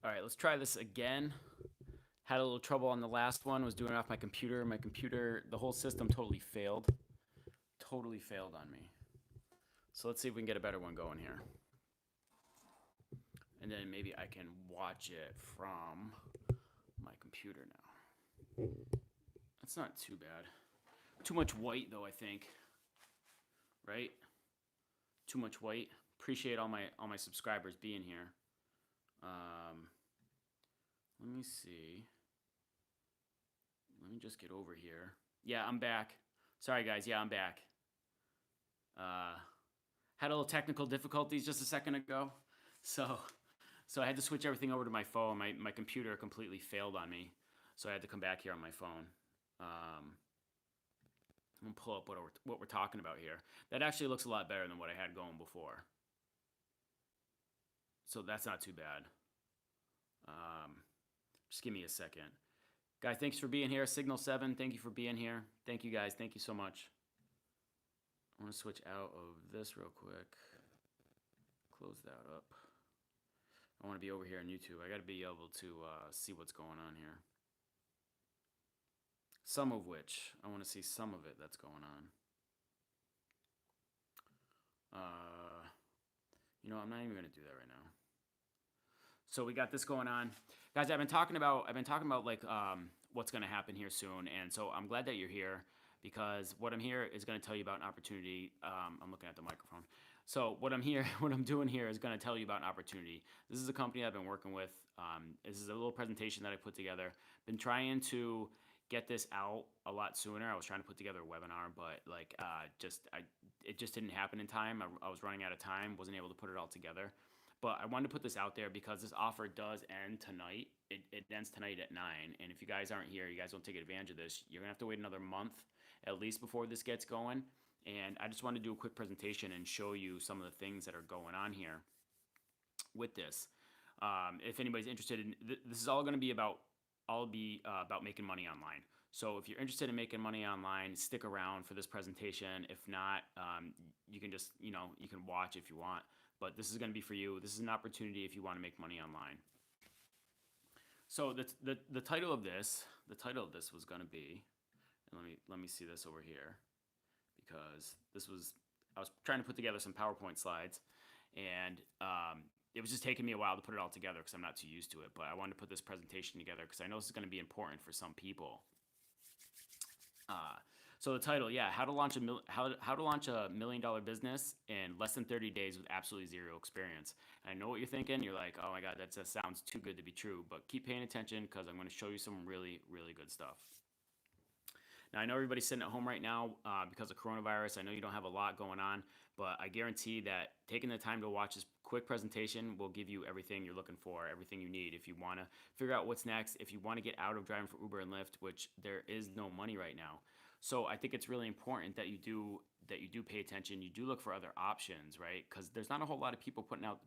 All right, let's try this again. Had a little trouble on the last one, was doing it off my computer. My computer, the whole system totally failed. Totally failed on me. So let's see if we can get a better one going here. And then maybe I can watch it from my computer now. That's not too bad. Too much white though, I think. Right? Too much white. Appreciate all my subscribers being here. Let me see. Let me just get over here. Yeah, I'm back. Sorry guys, yeah, I'm back. Had a little technical difficulties just a second ago. So I had to switch everything over to my phone. My computer completely failed on me. So I had to come back here on my phone. I'm gonna pull up what we're talking about here. That actually looks a lot better than what I had going before. So that's not too bad. Just give me a second. Guys, thanks for being here. Signal7, thank you for being here. Thank you guys, thank you so much. I want to switch out of this real quick. Close that up. I want to be over here on YouTube. I got to be able to see what's going on here. Some of which, I want to see some of it that's going on. You know, I'm not even going to do that right now. So we got this going on. Guys, I've been talking about like what's going to happen here soon, and so I'm glad that you're here because what I'm here is going to tell you about an opportunity. I'm looking at the microphone. So what I'm doing here is going to tell you about an opportunity. This is a company I've been working with. This is a little presentation that I put together. Been trying to get this out a lot sooner. I was trying to put together a webinar, but like it just didn't happen in time. I was running out of time, wasn't able to put it all together. But I wanted to put this out there because this offer does end tonight. It ends tonight at 9. And if you guys aren't here, you guys don't take advantage of this, you're going to have to wait another month at least before this gets going. And I just wanted to do a quick presentation and show you some of the things that are going on here with this. If anybody's interested in this is all going to be about making money online. So if you're interested in making money online, stick around for this presentation. If not, you can just, you can watch if you want. But this is going to be for you. This is an opportunity if you want to make money online. So the title of this was going to be, and let me see this over here, because I was trying to put together some PowerPoint slides, and it was just taking me a while to put it all together because I'm not too used to it. But I wanted to put this presentation together because I know this is going to be important for some people. So the title, yeah, how to launch a $1 million business in less than 30 days with absolutely zero experience. And I know what you're thinking. You're like, oh my God, that just sounds too good to be true. But keep paying attention because I'm going to show you some really, really good stuff. Now, I know everybody's sitting at home right now because of coronavirus. I know you don't have a lot going on, but I guarantee that taking the time to watch this quick presentation will give you everything you're looking for, everything you need. If you want to figure out what's next, if you want to get out of driving for Uber and Lyft, which there is no money right now. So I think it's really important that you do pay attention. You do look for other options, right? Because there's not a whole lot of people putting out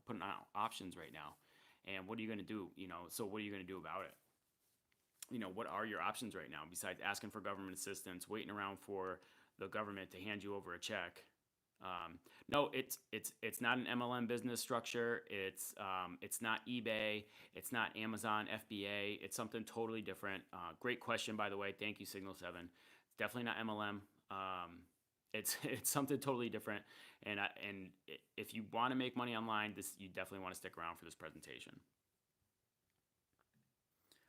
options right now. And what are you going to do? So what are you going to do about it? What are your options right now besides asking for government assistance, waiting around for the government to hand you over a check? No, it's not an MLM business structure. It's not eBay. It's not Amazon FBA. It's something totally different. Great question, by the way. Thank you, Signal7. It's definitely not MLM. It's something totally different. And if you want to make money online, you definitely want to stick around for this presentation.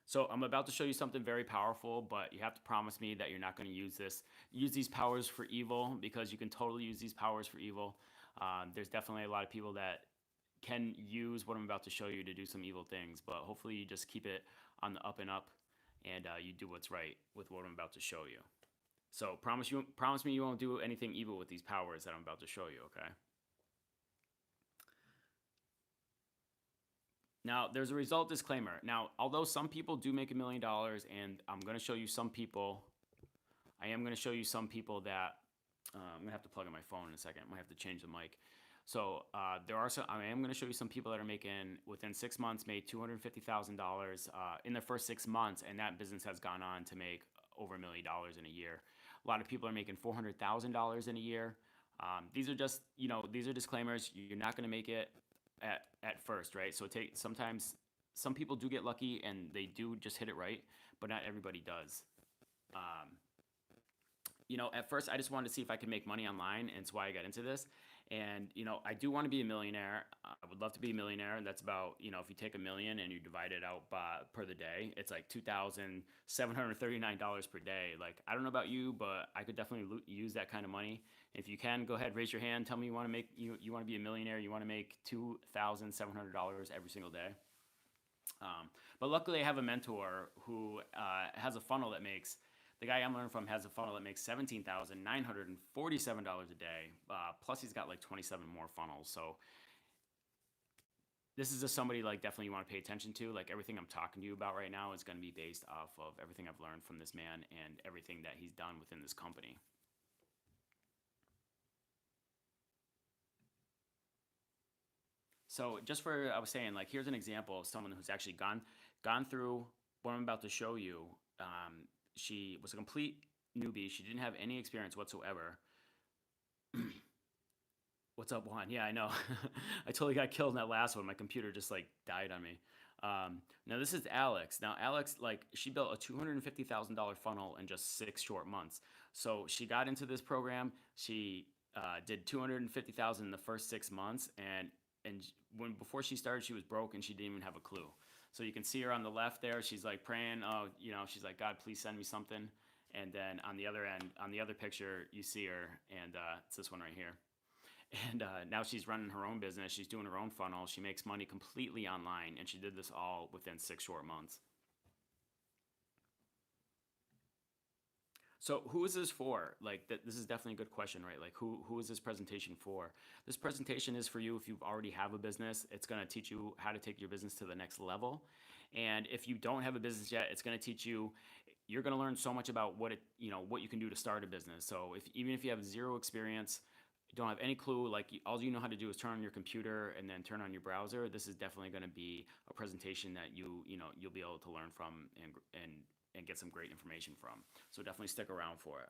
So I'm about to show you something very powerful, but you have to promise me that you're not going to use these powers for evil, because you can totally use these powers for evil. There's definitely a lot of people that can use what I'm about to show you to do some evil things, but hopefully you just keep it on the up and up, and you do what's right with what I'm about to show you. So promise me you won't do anything evil with these powers that I'm about to show you, okay? Now, there's a result disclaimer. Now, although some people do make $1 million, and I'm going to show you some people, I am going to show you some people that, I'm going to have to plug in my phone in a second. I might have to change the mic. So I am going to show you some people that are making, within 6 months, made $250,000 in their first 6 months, and that business has gone on to make over $1 million in a year. A lot of people are making $400,000 in a year. These are just, these are disclaimers. You're not going to make it at first, right? So sometimes some people do get lucky and they do just hit it right, but not everybody does. Um, at first I just wanted to see if I could make money online, and it's why I got into this. And I do want to be a millionaire. I would love to be a millionaire, and that's about if you take a million and you divide it out by per the day, it's like $2,739 per day. Like I don't know about you, but I could definitely use that kind of money. If you can, go ahead, raise your hand. Tell me you want to make you want to be a millionaire. You want to make $2,700 every single day. But luckily, I have a mentor who has a funnel that makes. The guy I'm learning from has a funnel that makes $17,947 a day. Plus, he's got like 27 more funnels. So this is just somebody like definitely you want to pay attention to. Like everything I'm talking to you about right now is going to be based off of everything I've learned from this man and everything that he's done within this company. So just for I was saying, like here's an example of someone who's actually gone through what I'm about to show you. She was a complete newbie. She didn't have any experience whatsoever. What's up, Juan? Yeah, I know. I totally got killed in that last one. My computer just like died on me. Now this is Alex. Now Alex, like she built a $250,000 funnel in just 6 short months. So she got into this program. She did 250,000 in the first 6 months, and when before she started, she was broke and she didn't even have a clue. So you can see her on the left there. She's like praying. Oh, she's like, God, please send me something. And then on the other end, on the other picture, you see her, and it's this one right here. And now she's running her own business. She's doing her own funnel. She makes money completely online, and she did this all within 6 short months. So who is this for? Like this is definitely a good question, right? Like who is this presentation for? This presentation is for you if you already have a business. It's going to teach you how to take your business to the next level. And if you don't have a business yet, it's going to teach you. You're going to learn so much about what you can do to start a business. So if even if you have zero experience, don't have any clue, like all you know how to do is turn on your computer and then turn on your browser, this is definitely going to be a presentation that you'll be able to learn from and get some great information from. So definitely stick around for it.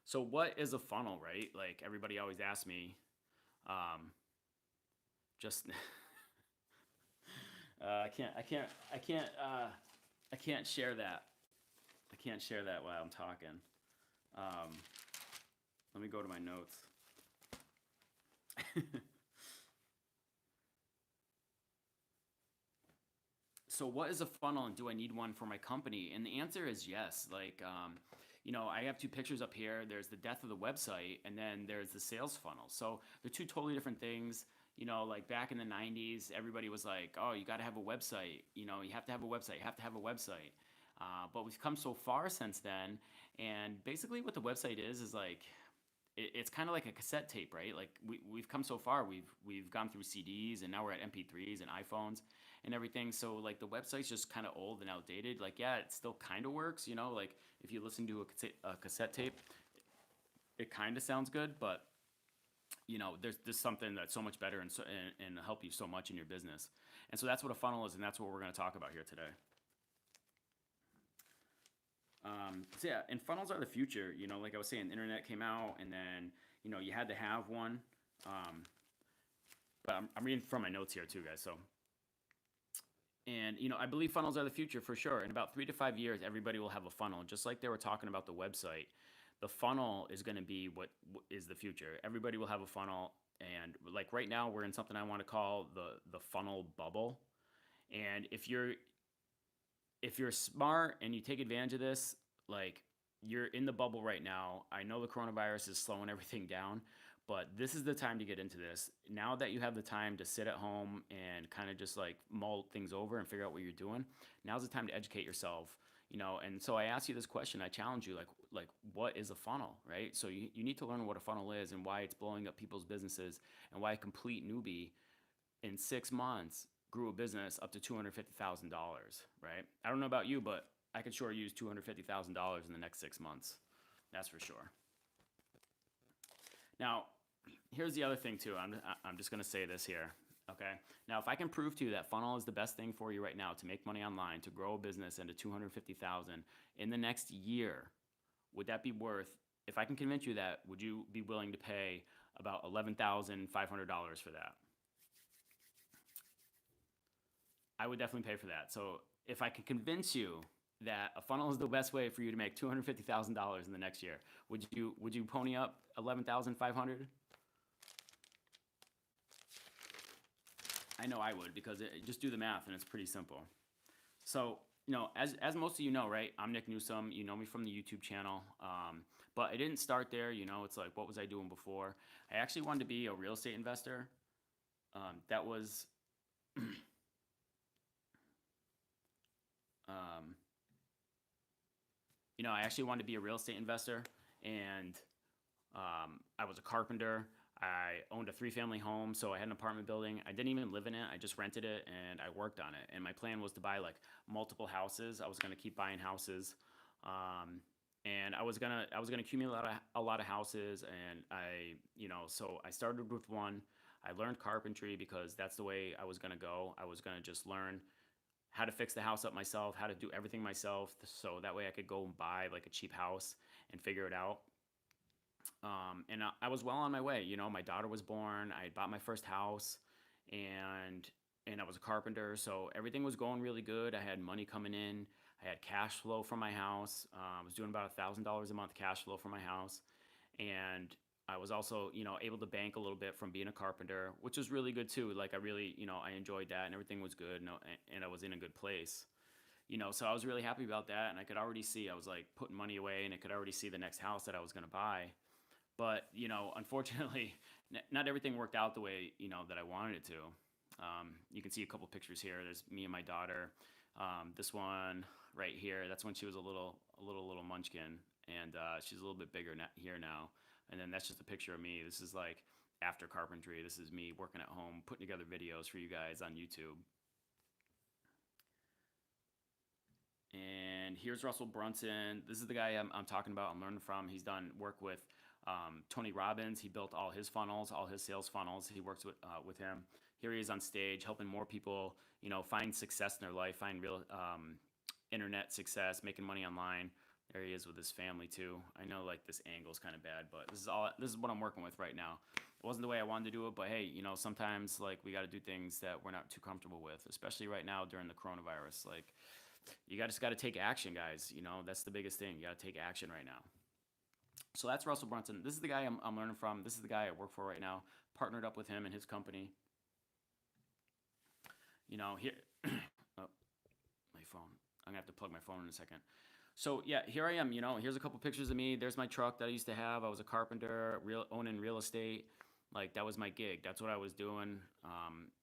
So what is a funnel, right? Like everybody always asks me. Um, just I can't share that. I can't share that while I'm talking. Um, Let me go to my notes. So what is a funnel, and do I need one for my company? And the answer is yes. Like, I have two pictures up here. There's the death of the website, and then there's the sales funnel. So they're two totally different things. Like back in the 90s, everybody was like, oh, you got to have a website. You have to have a website. You have to have a website. But we've come so far since then. And basically what the website is like, it's kind of like a cassette tape, right? Like we've come so far. We've gone through CDs, and now we're at MP3s and iPhones and everything. So like the website's just kind of old and outdated. Like yeah, it still kind of works. Like if you listen to a cassette tape, it kind of sounds good, but there's something that's so much better and help you so much in your business. And so that's what a funnel is, and that's what we're going to talk about here today. So yeah, and funnels are the future. Like I was saying, the internet came out, and then you had to have one. But I'm reading from my notes here too, guys. So, and I believe funnels are the future for sure. In about 3 to 5 years, everybody will have a funnel, just like they were talking about the website. The funnel is going to be what is the future. Everybody will have a funnel, and like right now, we're in something I want to call the funnel bubble. And if you're smart and you take advantage of this, like you're in the bubble right now. I know the coronavirus is slowing everything down, but this is the time to get into this. Now that you have the time to sit at home and kind of just like mull things over and figure out what you're doing, now's the time to educate yourself. And so I ask you this question. I challenge you, like what is a funnel, right? So you need to learn what a funnel is and why it's blowing up people's businesses, and why a complete newbie in 6 months grew a business up to $250,000, right? I don't know about you, but I could sure use $250,000 in the next 6 months. That's for sure. Now, here's the other thing too. I'm just going to say this here. Okay. Now, if I can prove to you that funnel is the best thing for you right now to make money online, to grow a business into 250,000 in the next year, would that be worth? If I can convince you that, would you be willing to pay about $11,500 for that? I would definitely pay for that. So if I can convince you that a funnel is the best way for you to make $250,000 in the next year, would you pony up 11,500? I know I would, because just do the math and it's pretty simple. So, as most of you know, right? I'm Nick Newsome. You know me from the YouTube channel. But I didn't start there. It's like, what was I doing before? I actually wanted to be a real estate investor. That was, um, I actually wanted to be a real estate investor, and I was a carpenter. I owned a three-family home, so I had an apartment building. I didn't even live in it. I just rented it, and I worked on it. And my plan was to buy like multiple houses. I was gonna keep buying houses, and I was gonna accumulate a lot of houses. And so I started with one. I learned carpentry because that's the way I was gonna go. I was gonna just learn how to fix the house up myself, how to do everything myself, so that way I could go and buy like a cheap house and figure it out. And I was well on my way. My daughter was born. I had bought my first house, and I was a carpenter, so everything was going really good. I had money coming in. I had cash flow from my house. I was doing about $1,000 a month cash flow from my house, and I was also, able to bank a little bit from being a carpenter, which was really good too. Like I really, I enjoyed that, and everything was good, and I was in a good place. So I was really happy about that, and I could already see I was like putting money away, and I could already see the next house that I was going to buy. But unfortunately, not everything worked out the way that I wanted it to. You can see a couple pictures here. There's me and my daughter. This one right here, that's when she was a little munchkin, and she's a little bit bigger here now. And then that's just a picture of me. This is like after carpentry. This is me working at home, putting together videos for you guys on YouTube. And here's Russell Brunson. This is the guy I'm talking about. I'm learning from. He's done work with Tony Robbins. He built all his funnels, all his sales funnels. He works with him. Here he is on stage helping more people, find success in their life, find real internet success, making money online. There he is with his family too. I know like this angle is kind of bad, but this is what I'm working with right now. It wasn't the way I wanted to do it, but hey, sometimes like we got to do things that we're not too comfortable with, especially right now during the coronavirus. Like just got to take action, guys. That's the biggest thing. You got to take action right now. So that's Russell Brunson. This is the guy I'm learning from. This is the guy I work for right now. Partnered up with him and his company. Here, oh, my phone. I'm gonna have to plug my phone in a second. So yeah, here I am. Here's a couple pictures of me. There's my truck that I used to have. I was a carpenter, owning real estate. Like that was my gig. That's what I was doing.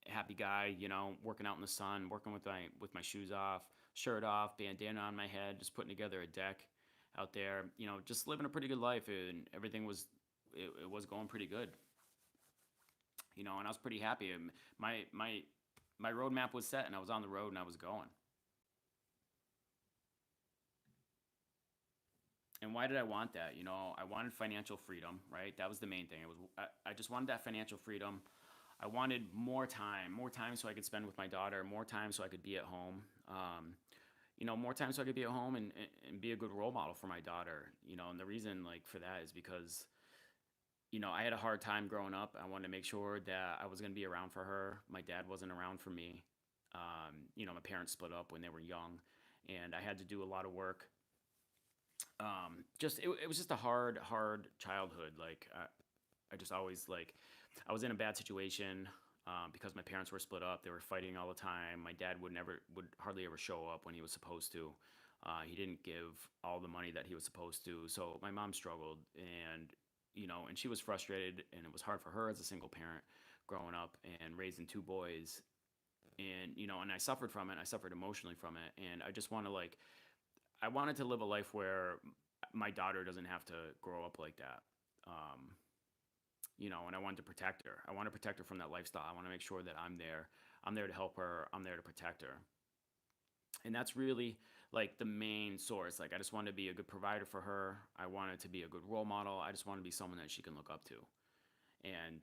Happy guy. Working out in the sun, working with my shoes off, shirt off, bandana on my head, just putting together a deck out there. Just living a pretty good life, and everything was going pretty good. And I was pretty happy. My roadmap was set, and I was on the road, and I was going. And why did I want that? I wanted financial freedom, right? That was the main thing. I just wanted that financial freedom. I wanted more time so I could spend with my daughter, more time so I could be at home. More time so I could be at home and be a good role model for my daughter. And the reason like for that is because I had a hard time growing up. I wanted to make sure that I was going to be around for her. My dad wasn't around for me. My parents split up when they were young, and I had to do a lot of work. It was just a hard childhood. Like I just always like I was in a bad situation because my parents were split up. They were fighting all the time. My dad would hardly ever show up when he was supposed to. He didn't give all the money that he was supposed to. So my mom struggled, and she was frustrated, and it was hard for her as a single parent growing up and raising two boys. And I suffered from it. I suffered emotionally from it, and I just want to like I wanted to live a life where my daughter doesn't have to grow up like that. Um, and I wanted to protect her. I want to protect her from that lifestyle. I want to make sure that I'm there. I'm there to help her. I'm there to protect her. And that's really like the main source. Like I just wanted to be a good provider for her. I wanted to be a good role model. I just want to be someone that she can look up to. And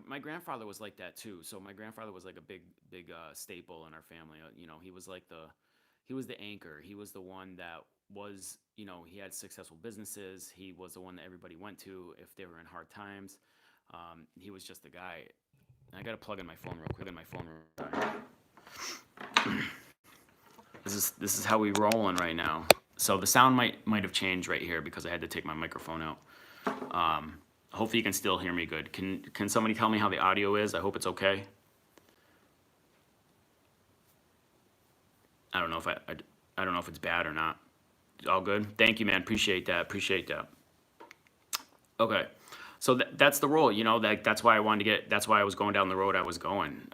my grandfather was like that too. So my grandfather was like a big staple in our family. He was the anchor. He was the one that was, he had successful businesses. He was the one that everybody went to if they were in hard times. He was just the guy. I got to plug in my phone real quick. This is how we rolling right now. So the sound might have changed right here because I had to take my microphone out. Hopefully you can still hear me good. Can somebody tell me how the audio is? I hope it's okay. I don't know if I don't know if it's bad or not. All good. Thank you, man. Appreciate that. Appreciate that. Okay. So that's the role, you know, that's why I wanted to that's why I was going down the road I was going.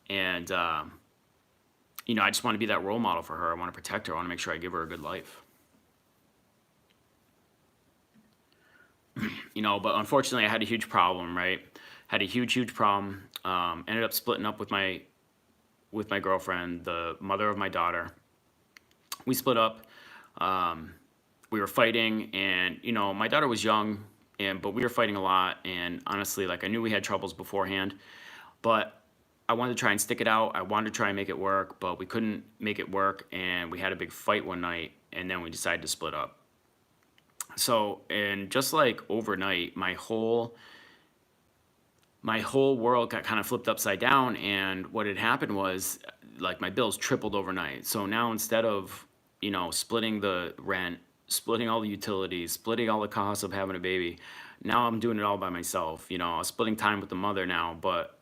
And you know, I just want to be that role model for her. I want to protect her. I want to make sure I give her a good life. You know, but unfortunately I had a huge problem, right? Had a huge problem. Ended up splitting up with my girlfriend, the mother of my daughter. We split up. We were fighting, and you know, my daughter was young, but we were fighting a lot. And honestly, like, I knew we had troubles beforehand, but I wanted to try and stick it out. I wanted to try and make it work, but we couldn't make it work, and we had a big fight one night, and then we decided to split up. So, and just like overnight, my whole world got kind of flipped upside down. And what had happened was, like, my bills tripled overnight. So now, instead of, you know, splitting the rent, splitting all the utilities, splitting all the costs of having a baby, now I'm doing it all by myself. You know, I was splitting time with the mother now, but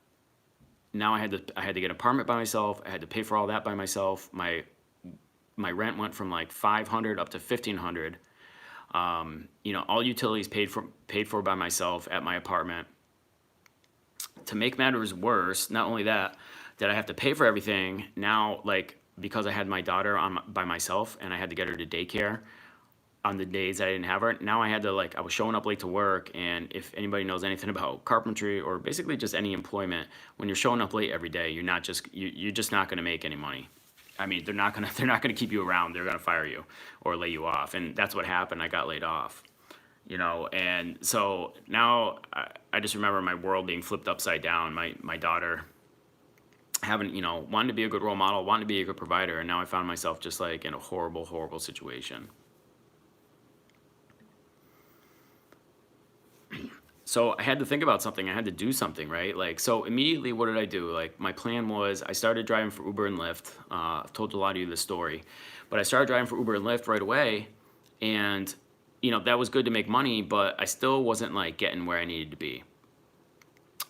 now I had to get an apartment by myself. I had to pay for all that by myself. My rent went from like $500 up to $1,500. You know, all utilities paid for by myself at my apartment. To make matters worse, not only that I have to pay for everything now, like, because I had my daughter by myself and I had to get her to daycare on the days I didn't have her. Now I had to, like, I was showing up late to work, and if anybody knows anything about carpentry or basically just any employment, when you're showing up late every day, you're just not going to make any money. I mean, they're not gonna keep you around. They're gonna fire you or lay you off, and that's what happened. I got laid off, you know. And so now I just remember my world being flipped upside down. My daughter having, you know, wanted to be a good role model, wanted to be a good provider, and now I found myself just like in a horrible situation. So I had to think about something. I had to do something, right? Like, so immediately, what did I do? Like, my plan was I started driving for Uber and Lyft. I've told a lot of you this story, but I started driving for Uber and Lyft right away, and you know, that was good to make money, but I still wasn't like getting where I needed to be.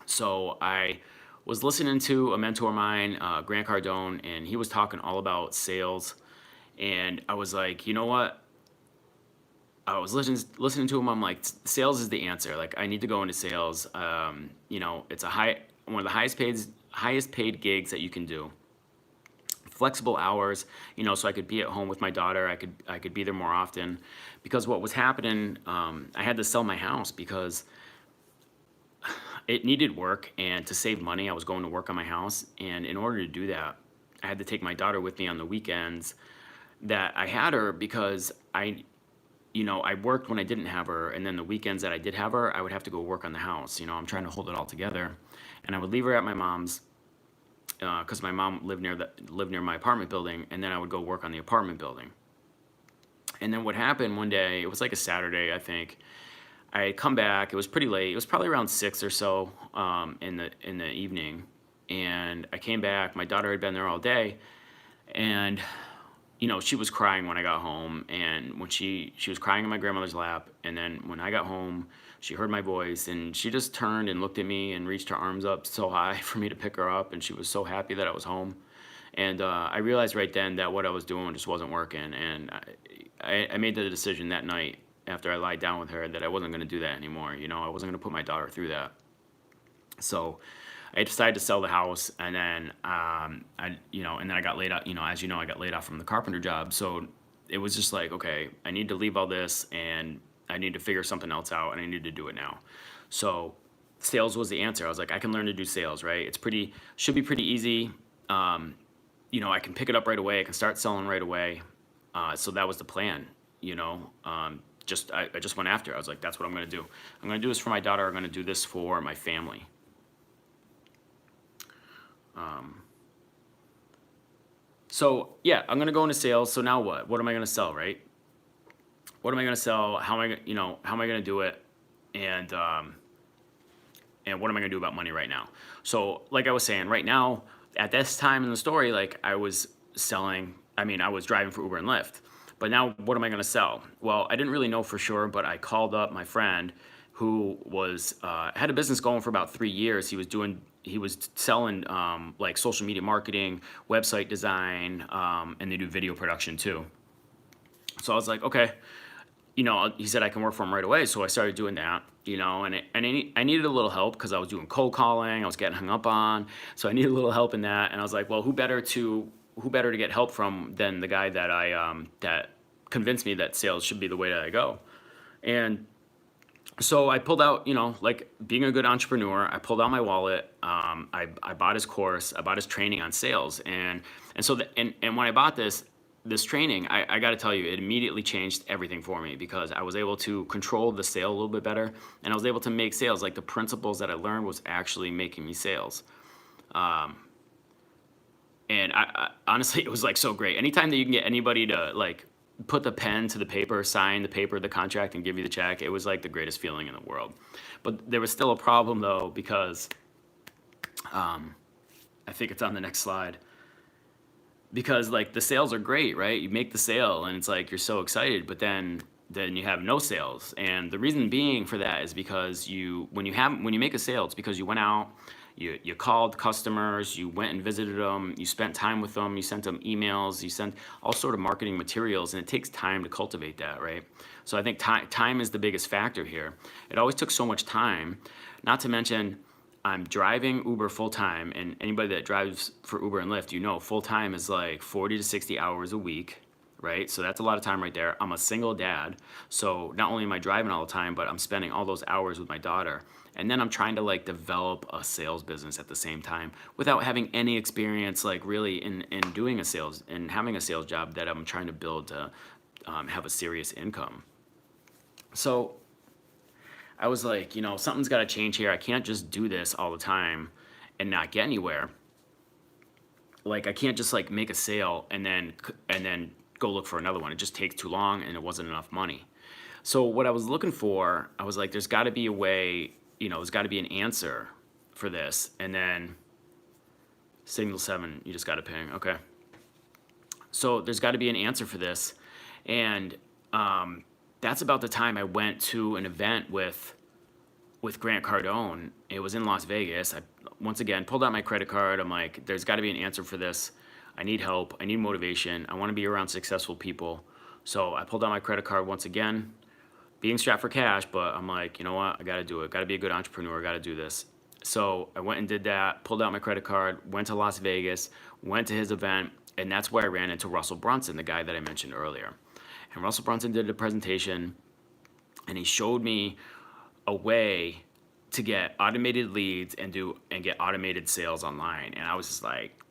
So I was listening to a mentor of mine, Grant Cardone, and he was talking all about sales, and I was like, you know what? I was listening to him. I'm like, sales is the answer. Like, I need to go into sales. You know, it's one of the highest paid gigs that you can do. Flexible hours, you know, so I could be at home with my daughter. I could be there more often, because what was happening, I had to sell my house because it needed work, and to save money, I was going to work on my house. And in order to do that, I had to take my daughter with me on the weekends that I had her, because you know, I worked when I didn't have her, and then the weekends that I did have her, I would have to go work on the house. You know, I'm trying to hold it all together, and I would leave her at my mom's, because my mom lived near my apartment building, and then I would go work on the apartment building. And then what happened one day, it was like a Saturday, I think. I had come back. It was pretty late. It was probably around 6 or so in the evening, and I came back. My daughter had been there all day, and you know, she was crying when I got home, and when she was crying in my grandmother's lap, and then when I got home, she heard my voice, and she just turned and looked at me and reached her arms up so high for me to pick her up, and she was so happy that I was home. And I realized right then that what I was doing just wasn't working, and I made the decision that night after I lied down with her that I wasn't going to do that anymore. You know, I wasn't going to put my daughter through that. So I decided to sell the house, and then and then I got laid out. You know, as you know, I got laid off from the carpenter job. So it was just like, okay, I need to leave all this, and I need to figure something else out, and I need to do it now. So sales was the answer. I was like, I can learn to do sales, right? Should be pretty easy. You know, I can pick it up right away. I can start selling right away. So that was the plan. You know, I just went after it. I was like, that's what I'm going to do. I'm going to do this for my daughter. I'm going to do this for my family. So yeah, I'm gonna go into sales. So now what? What am I gonna sell, right? What am I gonna sell? How am I gonna do it? And and what am I gonna do about money right now? So like I was saying, right now, at this time in the story, like I was driving for Uber and Lyft. But now what am I gonna sell? Well, I didn't really know for sure, but I called up my friend who was had a business going for about 3 years. He was selling like social media marketing, website design, and they do video production too. So I was like, okay, he said I can work for him right away. So I started doing that, I needed a little help because I was doing cold calling. I was getting hung up on. So I needed a little help in that. And I was like, well, who better to get help from than the guy that convinced me that sales should be the way that I go. And so I pulled out, like being a good entrepreneur, I pulled out my wallet. I bought his course. I bought his training on sales. And when I bought this training, I got to tell you, it immediately changed everything for me because I was able to control the sale a little bit better, and I was able to make sales. Like the principles that I learned was actually making me sales. And I honestly, it was like so great. Anytime that you can get anybody to like put the pen to the paper, sign the paper, the contract, and give you the check, it was like the greatest feeling in the world. But there was still a problem though, because I think it's on the next slide. Because like the sales are great, right? You make the sale and it's like you're so excited, but then you have no sales. And the reason being for that is because when you make a sale, it's because you went out, you called customers, you went and visited them, you spent time with them, you sent them emails, you sent all sort of marketing materials, and it takes time to cultivate that, right? So I think time is the biggest factor here. It always took so much time, not to mention I'm driving Uber full time, and anybody that drives for Uber and Lyft, full time is like 40 to 60 hours a week, right? So that's a lot of time right there. I'm a single dad, so not only am I driving all the time, but I'm spending all those hours with my daughter. And then I'm trying to like develop a sales business at the same time without having any experience like really in doing a sales and having a sales job that I'm trying to build to have a serious income. So I was like, something's got to change here. I can't just do this all the time and not get anywhere. Like I can't just like make a sale and then go look for another one. It just takes too long and it wasn't enough money. So what I was looking for, I was like, there's got to be a way, there's got to be an answer for this. And then signal 7, you just got to ping. Okay. So there's got to be an answer for this. And that's about the time I went to an event with Grant Cardone. It was in Las Vegas. I once again pulled out my credit card. I'm like, there's got to be an answer for this. I need help. I need motivation. I want to be around successful people. So I pulled out my credit card once again, being strapped for cash, but I'm like, you know what? I got to do it. Got to be a good entrepreneur. Got to do this. So I went and did that, pulled out my credit card, went to Las Vegas, went to his event, and that's where I ran into Russell Brunson, the guy that I mentioned earlier. And Russell Brunson did a presentation, and he showed me a way to get automated leads and get automated sales online. And I was just like,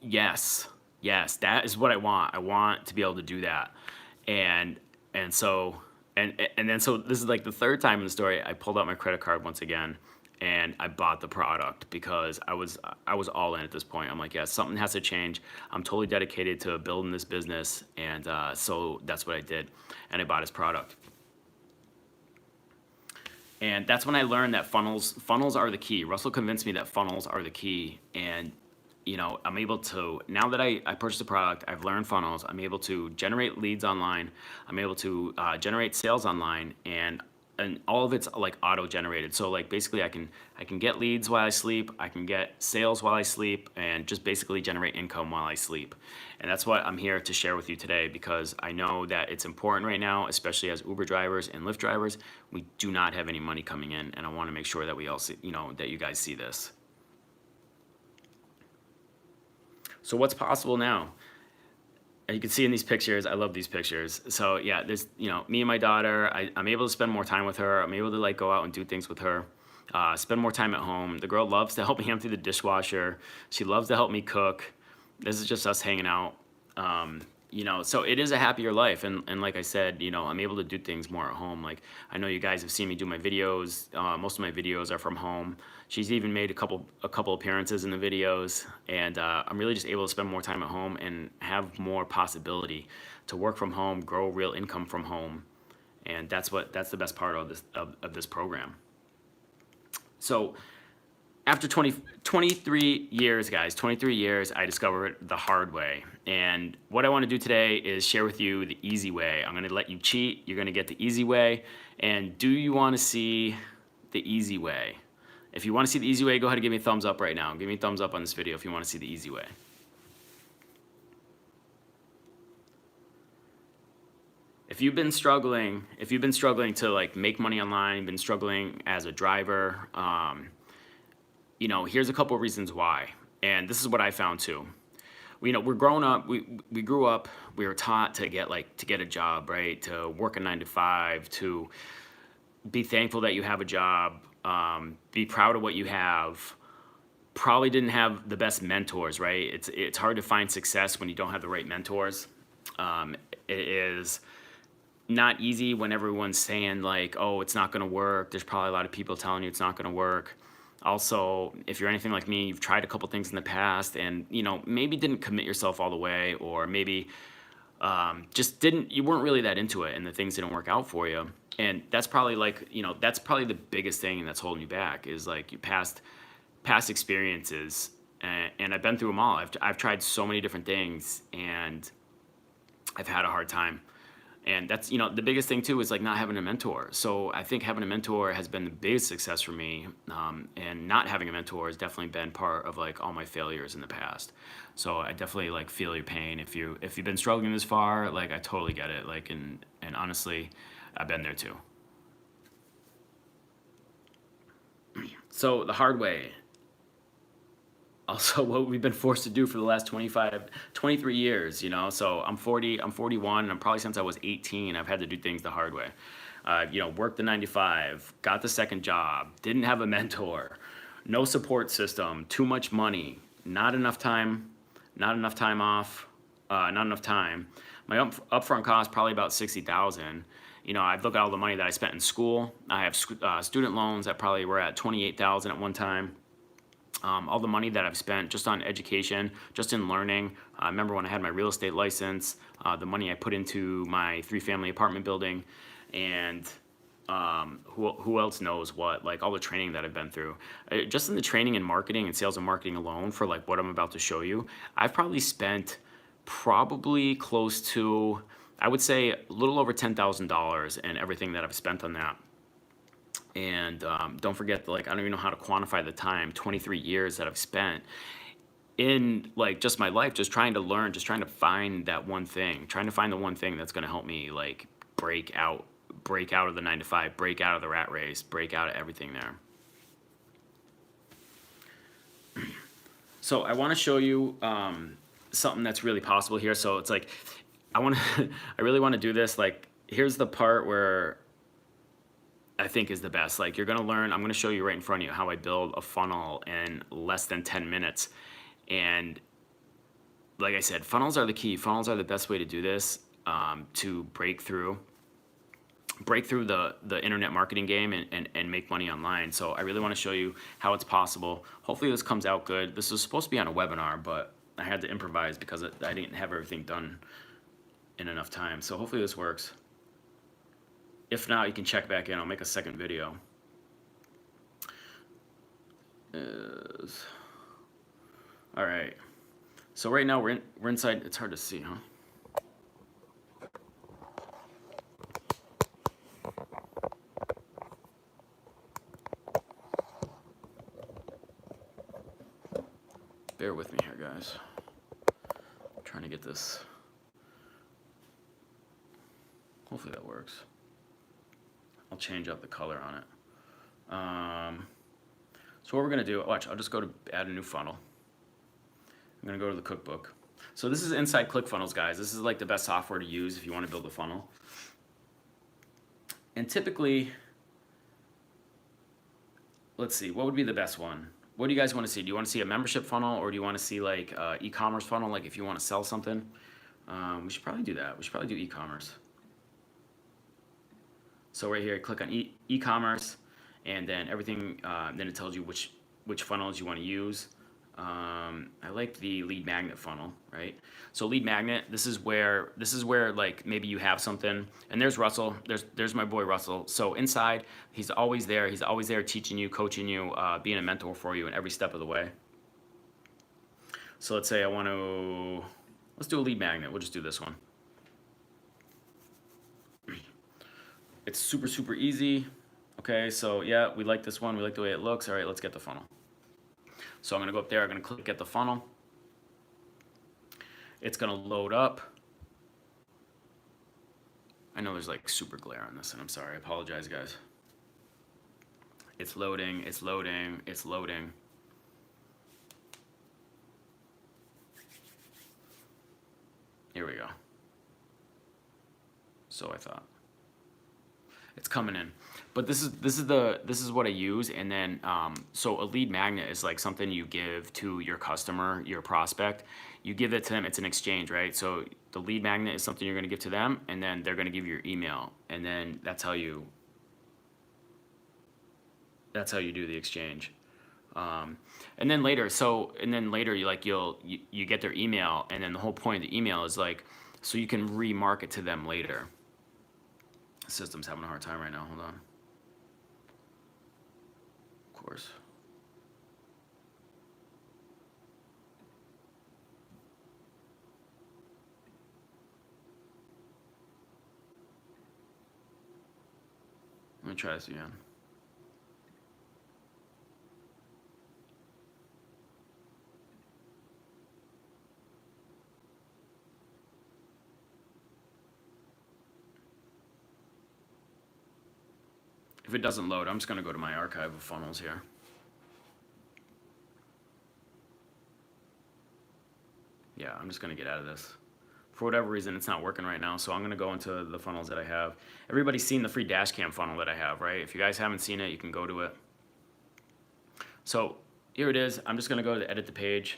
yes, that is what I want. I want to be able to do that. And so this is like the third time in the story I pulled out my credit card once again and I bought the product because I was all in at this point. I'm like, yeah, something has to change. I'm totally dedicated to building this business, and so that's what I did, and I bought his product. And that's when I learned that funnels are the key. Russell convinced me that funnels are the key, and I'm able to, now that I purchased a product, I've learned funnels. I'm able to generate leads online. I'm able to generate sales online, and all of it's like auto generated. So like basically I can get leads while I sleep, I can get sales while I sleep, and just basically generate income while I sleep. And that's what I'm here to share with you today, because I know that it's important right now, especially as Uber drivers and Lyft drivers. We do not have any money coming in, and I want to make sure that we all see, that you guys see this. So what's possible now? You can see in these pictures, I love these pictures. So yeah, there's, me and my daughter, I'm able to spend more time with her. I'm able to like go out and do things with her, spend more time at home. The girl loves to help me empty the dishwasher. She loves to help me cook. This is just us hanging out. So it is a happier life. And like I said, I'm able to do things more at home. Like I know you guys have seen me do my videos. Most of my videos are from home. She's even made a couple appearances in the videos, and I'm really just able to spend more time at home and have more possibility to work from home, grow real income from home, and that's the best part of this program. So after 23 years, guys, 23 years, I discovered the hard way. And what I want to do today is share with you the easy way. I'm going to let you cheat. You're going to get the easy way. And do you want to see the easy way? If you want to see the easy way, go ahead and give me a thumbs up right now. Give me a thumbs up on this video if you want to see the easy way. If you've been struggling to like make money online, you've been struggling as a driver, you know, here's a couple of reasons why. And this is what I found too. We're growing up. We grew up. We were taught to get a job, right? To work a 9 to 5. To be thankful that you have a job. Be proud of what you have. Probably didn't have the best mentors, right? It's hard to find success when you don't have the right mentors. It is not easy when everyone's saying like, oh, it's not going to work. There's probably a lot of people telling you it's not going to work. Also, if you're anything like me, you've tried a couple things in the past and, you know, maybe didn't commit yourself all the way, or maybe you weren't really that into it and the things didn't work out for you. And that's probably like, you know, that's probably the biggest thing that's holding you back is like your past experiences. And I've been through them all. I've tried so many different things and I've had a hard time. And that's, you know, the biggest thing too is like not having a mentor. So I think having a mentor has been the biggest success for me. And not having a mentor has definitely been part of like all my failures in the past. So I definitely like feel your pain. If you've been struggling this far, like I totally get it. Like, and honestly, I've been there too. So the hard way. Also what we've been forced to do for the last 23 years, you know. So I'm 41, and probably since I was 18 I've had to do things the hard way. You know, worked the 9 to 5, got the second job, didn't have a mentor, no support system, too much money, not enough time off, not enough time. My upfront cost probably about 60,000. You know, I look at all the money that I spent in school. I have student loans that probably were at 28,000 at one time. All the money that I've spent just on education, just in learning. I remember when I had my real estate license, the money I put into my 3-family apartment building, and who else knows what, like all the training that I've been through. Just in the training and marketing and sales and marketing alone for like what I'm about to show you, I've probably spent close to, I would say a little over $10,000 and everything that I've spent on that. And don't forget, like, I don't even know how to quantify the time, 23 years that I've spent in like just my life, just trying to learn, just trying to find that one thing, trying to find the one thing that's going to help me like break out of the 9 to 5, break out of the rat race, break out of everything there. So I want to show you something that's really possible here. So it's like, I really want to do this. Like, here's the part where I think is the best. Like, you're going to learn, I'm going to show you right in front of you how I build a funnel in less than 10 minutes. And like I said, funnels are the key. Funnels are the best way to do this, to break through the internet marketing game and make money online. So I really want to show you how it's possible. Hopefully this comes out good. This was supposed to be on a webinar, but I had to improvise because I didn't have everything done in enough time. So hopefully this works. If not, you can check back in. I'll make a second video. All right. So right now we're inside. It's hard to see, huh? Bear with me here, guys. I'm trying to get this. Hopefully that works. I'll change up the color on it. So what we're gonna do, watch, I'll just go to add a new funnel. I'm gonna go to the cookbook. So this is inside Clickfunnels, guys. This is like the best software to use if you want to build a funnel. And typically, let's see, what would be the best one? What do you guys want to see? Do you want to see a membership funnel, or do you want to see like e-commerce funnel, like if you want to sell something? We should probably do that. We should probably do e-commerce. So right here, click on e-commerce, and then everything. Then it tells you which funnels you want to use. I like the lead magnet funnel, right? So lead magnet, this is where like maybe you have something, and there's Russell, there's my boy Russell. So inside, he's always there. He's always there teaching you, coaching you, being a mentor for you in every step of the way. So let's say let's do a lead magnet. We'll just do this one. It's super, super easy. Okay, so yeah, we like this one. We like the way it looks. All right, let's get the funnel. So I'm gonna go up there, I'm gonna click get the funnel. It's gonna load up. I know there's like super glare on this, and I'm sorry, I apologize, guys. It's loading, it's loading, it's loading. Here we go. So I thought. It's coming in. But this is what I use, and then so a lead magnet is like something you give to your customer, your prospect. You give it to them. It's an exchange, right? So the lead magnet is something you're going to give to them, and then they're going to give you your email, and then that's how you do the exchange. And then later, you get their email, and then the whole point of the email is like so you can remarket to them later. The system's having a hard time right now. Hold on. Of course. Let me try this again. If it doesn't load, I'm just going to go to my archive of funnels here. Yeah, I'm just going to get out of this. For whatever reason, it's not working right now, so I'm going to go into the funnels that I have. Everybody's seen the free Dashcam funnel that I have, right? If you guys haven't seen it, you can go to it. So here it is. I'm just going to go to edit the page.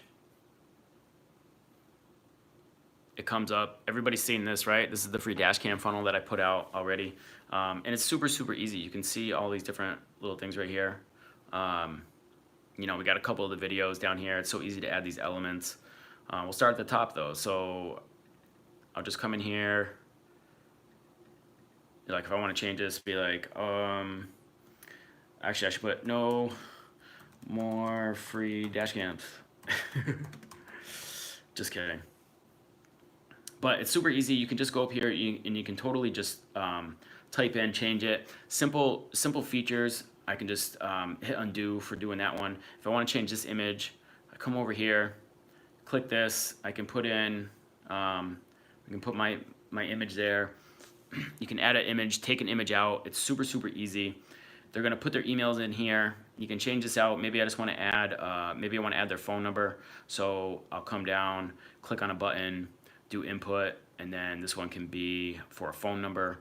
It comes up. Everybody's seen this, right? This is the free Dashcam funnel that I put out already. And it's super, super easy. You can see all these different little things right here. You know, we got a couple of the videos down here. It's so easy to add these elements. We'll start at the top though. So I'll just come in here. Like if I want to change this, be like, actually I should put no more free Dashcams. Just kidding. But it's super easy. You can just go up here and you can totally just type in, change it. Simple features. I can just hit undo for doing that one. If I want to change this image, I come over here, click this. I can put in, I can put my image there. You can add an image, take an image out. It's super, super easy. They're gonna put their emails in here. You can change this out. Maybe I just want to add, maybe I want to add their phone number. So I'll come down, click on a button, do input, and then this one can be for a phone number.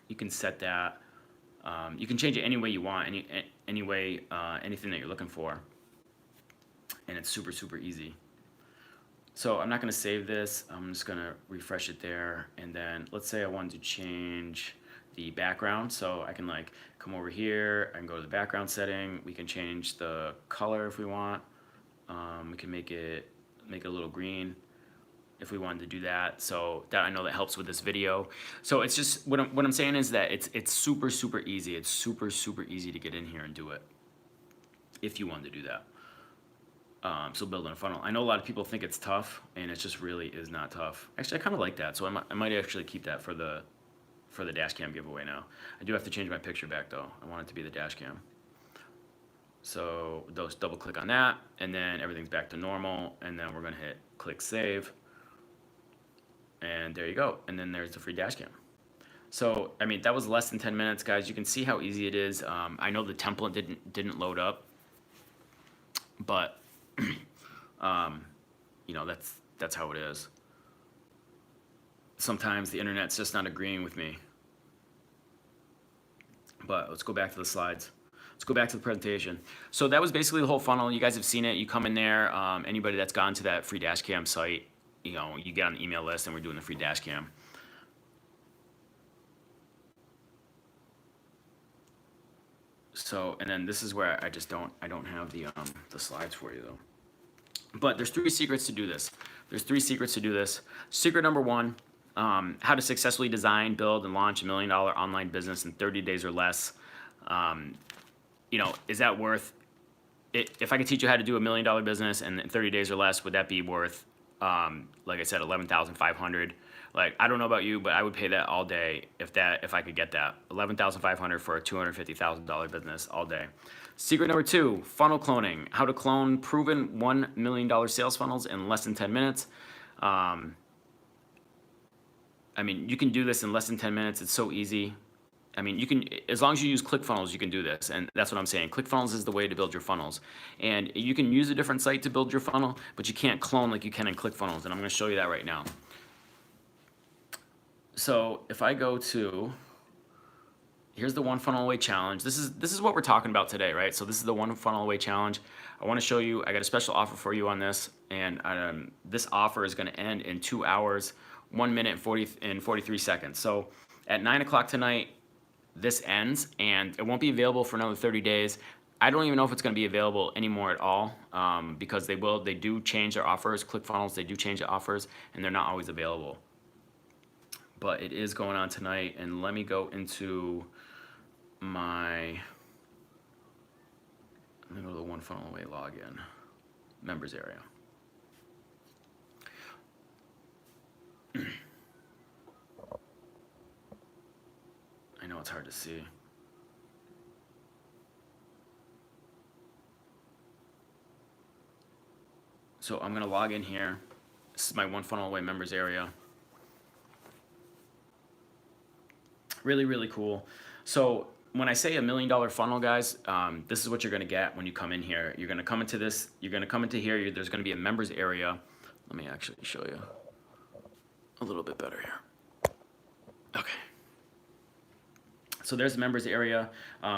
You can set that. You can change it any way you want, any way, anything that you're looking for. And it's super, super easy. So I'm not going to save this. I'm just going to refresh it there. And then let's say I wanted to change the background. So I can like come over here. I can go to the background setting. We can change the color if we want. We can make it a little green if we wanted to do that. So that I know that helps with this video. So it's just what I'm saying is that it's super, super easy. It's super, super easy to get in here and do it if you want to do that. So building a funnel. I know a lot of people think it's tough, and it just really is not tough. Actually, I kind of like that, so I might actually keep that for the Dashcam giveaway now. I do have to change my picture back though. I want it to be the Dashcam. So those double click on that, and then everything's back to normal, and then we're gonna hit click save. And there you go. And then there's the free Dashcam. So, I mean, that was less than 10 minutes, guys. You can see how easy it is. I know the template didn't load up, but you know, that's how it is. Sometimes the internet's just not agreeing with me. But let's go back to the slides. Let's go back to the presentation. So that was basically the whole funnel. You guys have seen it. You come in there. Anybody that's gone to that free Dashcam site, you know, you get on the email list, and we're doing the free Dashcam. So, and then this is where I don't have the slides for you though. But there's 3 secrets to do this. There's 3 secrets to do this. Secret number 1, how to successfully design, build, and launch $1 million online business in 30 days or less. You know, is that worth it? If I could teach you how to do $1 million business in 30 days or less, would that be worth, like I said, 11,500? Like, I don't know about you, but I would pay that all day if I could get that. 11,500 for a $250,000 business all day. Secret number 2, funnel cloning. How to clone proven $1 million sales funnels in less than 10 minutes. I mean, you can do this in less than 10 minutes. It's so easy. I mean, you can, as long as you use Clickfunnels, you can do this. And that's what I'm saying. Clickfunnels is the way to build your funnels. And you can use a different site to build your funnel, but you can't clone like you can in Clickfunnels. And I'm going to show you that right now. So if I go to, here's the 1 funnel away challenge. This is what we're talking about today, right? So this is the 1 funnel away challenge. I want to show you, I got a special offer for you on this. And this offer is going to end in 2 hours, 1 minute and 43 seconds. So at 9 o'clock tonight, this ends, and it won't be available for another 30 days. I don't even know if it's going to be available anymore at all, because they do change their offers. ClickFunnels, they do change the offers, and they're not always available. But it is going on tonight, and let me go into my, let me go to the 1 funnel away login, members area. I know it's hard to see. So I'm gonna log in here. This is my 1 funnel away members area. Really, really cool. So when I say $1 million funnel, guys, this is what you're gonna get when you come in here. You're gonna come into this, you're gonna come into here, there's gonna be a members area. Let me actually show you a little bit better here. Okay. So there's the members area.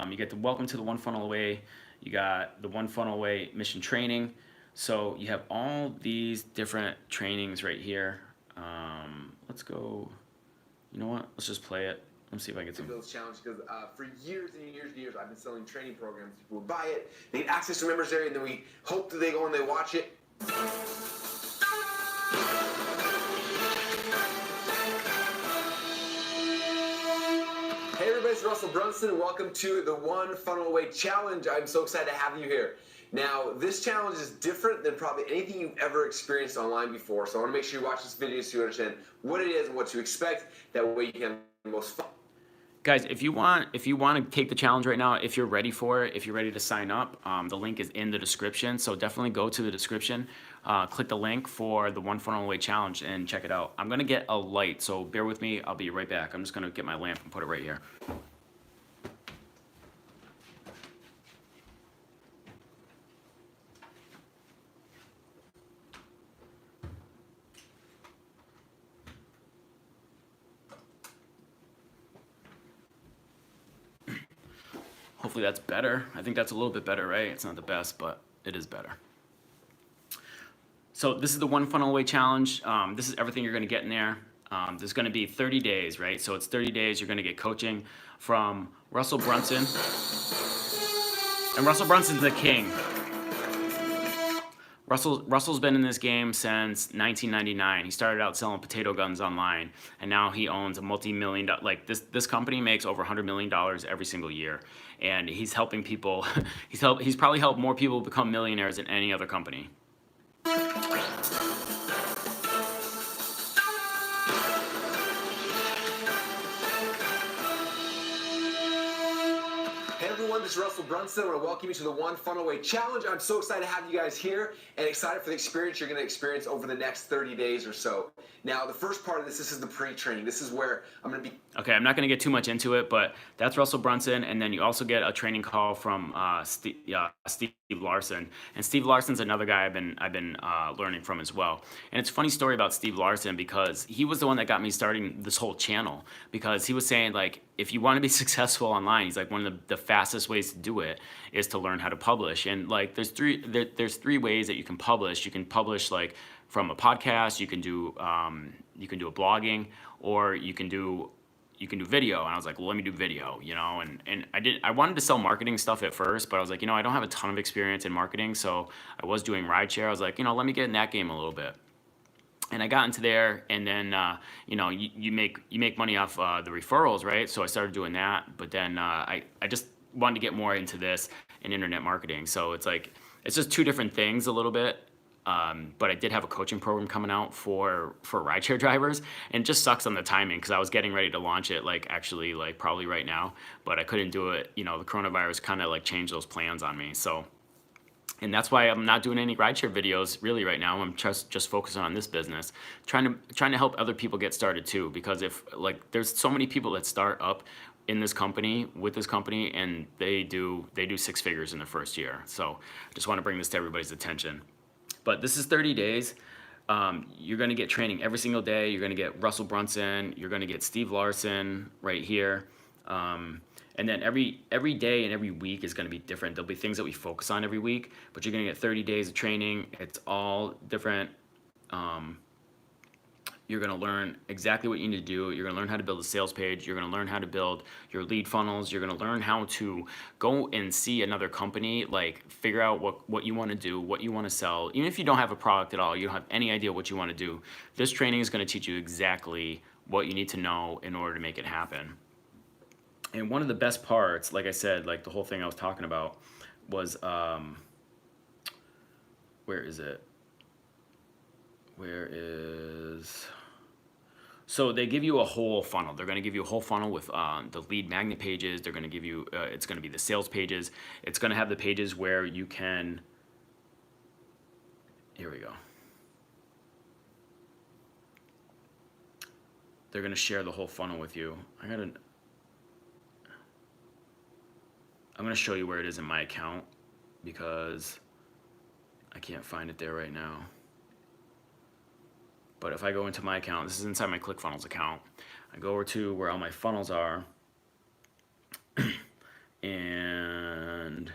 You get the welcome to the 1 funnel away. You got the 1 funnel away mission training. So you have all these different trainings right here. Let's go, you know what? Let's just play it. Let's see if I get some. Those challenges, because for years and years and years, I've been selling training programs. People would buy it, they get access to members area, and then we hope that they go and they watch it. Hey everybody, it's Russell Brunson, and welcome to the 1 Funnel Away Challenge. I'm so excited to have you here. Now, this challenge is different than probably anything you've ever experienced online before, so I want to make sure you watch this video so you understand what it is and what to expect. That way you can have the most fun. Guys, if you want to take the challenge right now, if you're ready for it, if you're ready to sign up, the link is in the description. So definitely go to the description, click the link for the 1 funnel away challenge and check it out. I'm gonna get a light, so bear with me. I'll be right back. I'm just gonna get my lamp and put it right here. Hopefully that's better. I think that's a little bit better, right? It's not the best, but it is better. So this is the 1 funnel away challenge. This is everything you're gonna get in there. There's gonna be 30 days, right? So it's 30 days, you're gonna get coaching from Russell Brunson. And Russell Brunson's the king. Russell's been in this game since 1999. He started out selling potato guns online, and now he owns a multi-million, like this company makes over $100 million every single year, and he's helping people. He's probably helped more people become millionaires than any other company. This is Russell Brunson. I want to welcome you to the 1 Funnel Away Challenge. I'm so excited to have you guys here and excited for the experience you're going to experience over the next 30 days or so. Now, the first part of this is the pre-training. This is where I'm going to be... Okay, I'm not going to get too much into it, but that's Russell Brunson, and then you also get a training call from Steve Larson. And Steve Larson's another guy I've been learning from as well. And it's a funny story about Steve Larson because he was the one that got me starting this whole channel, because he was saying, like, if you want to be successful online, he's like, one of the fastest ways to do it is to learn how to publish. And like there's three ways that you can publish. You can publish like from a podcast, you can do a blogging, or you can do you can do video. And I was like, well, let me do video, and I wanted to sell marketing stuff at first, but I was like, I don't have a ton of experience in marketing. So I was doing rideshare. I was like, let me get in that game a little bit. And I got into there, and then you make money off the referrals, right? So I started doing that, but then I just wanted to get more into this in internet marketing. So it's like it's just two different things a little bit. But I did have a coaching program coming out for rideshare drivers, and it just sucks on the timing because I was getting ready to launch it, like actually like probably right now, but I couldn't do it. The coronavirus kind of like changed those plans on me. So. And that's why I'm not doing any rideshare videos really right now. I'm just focusing on this business, trying to help other people get started too. Because if like there's so many people that start up in this company with this company, and they do 6 figures in the first year. So I just want to bring this to everybody's attention. But this is 30 days. You're going to get training every single day. You're going to get Russell Brunson. You're going to get Steve Larson right here. And then every day and every week is going to be different. There'll be things that we focus on every week, but you're going to get 30 days of training. It's all different. You're going to learn exactly what you need to do. You're going to learn how to build a sales page. You're going to learn how to build your lead funnels. You're going to learn how to go and see another company, like figure out what you want to do, what you want to sell. Even if you don't have a product at all, you don't have any idea what you want to do, this training is going to teach you exactly what you need to know in order to make it happen. And one of the best parts, like I said, like the whole thing I was talking about was, where is it? So they give you a whole funnel. They're going to give you a whole funnel with the lead magnet pages. They're going to give you, it's going to be the sales pages. It's going to have the pages where you can, here we go. They're going to share the whole funnel with you. I'm going to show you where it is in my account because I can't find it there right now. But if I go into my account, this is inside my Clickfunnels account. I go over to where all my funnels are. And